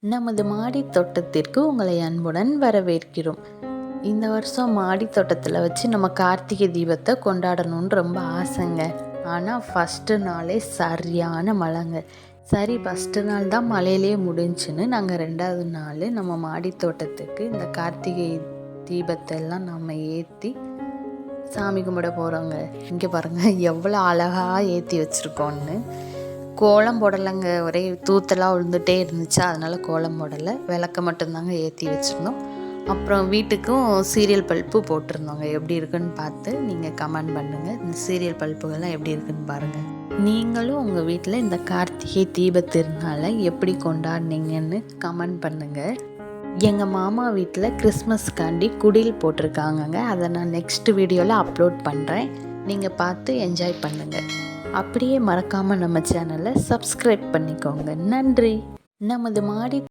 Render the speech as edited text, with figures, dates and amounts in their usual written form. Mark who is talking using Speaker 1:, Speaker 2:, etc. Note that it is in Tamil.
Speaker 1: நமது மாடி தோட்டத்திற்கு உங்களை அன்புடன் வரவேற்கிறோம். இந்த வருஷம் மாடி தோட்டத்தில் வச்சு நம்ம கார்த்திகை தீபத்தை கொண்டாடணும்னு ரொம்ப ஆசைங்க. ஆனால் ஃபஸ்ட்டு நாளே சரியான மழைங்க. சரி, ஃபஸ்ட்டு நாள் தான் மழையிலே முடிஞ்சுன்னு நாங்கள் 2வது நாள் நம்ம மாடி தோட்டத்துக்கு இந்த கார்த்திகை தீபத்தை எல்லாம் நம்ம ஏற்றி சாமி கும்பிட போகிறோங்க. இங்கே பாருங்கள் எவ்வளோ அழகாக ஏற்றி வச்சுருக்கோன்னு. கோலம் போடலைங்க, ஒரே தூத்தெல்லாம் விழுந்துகிட்டே இருந்துச்சு, அதனால் கோலம் போடலை. விளக்க மட்டும்தாங்க ஏற்றி வச்சுருந்தோம். அப்புறம் வீட்டுக்கும் சீரியல் பல்ப்பு போட்டிருந்தோங்க. எப்படி இருக்குன்னு பார்த்து நீங்கள் கமெண்ட் பண்ணுங்கள். இந்த சீரியல் பல்ப்புகள்லாம் எப்படி இருக்குன்னு பாருங்கள். நீங்களும் உங்கள் வீட்டில் இந்த கார்த்திகை தீப திருநாளை எப்படி கொண்டாடினீங்கன்னு கமெண்ட் பண்ணுங்கள். எங்கள் மாமா வீட்டில் கிறிஸ்மஸ்க்காண்டி குடில் போட்டிருக்காங்கங்க. அதை நான் நெக்ஸ்ட் வீடியோவில் அப்லோட் பண்ணுறேன். நீங்கள் பார்த்து என்ஜாய் பண்ணுங்கள். அப்படியே மறக்காமல் நம்ம சேனலை சப்ஸ்கிரைப் பண்ணிக்கோங்க. நன்றி. நமது மாடி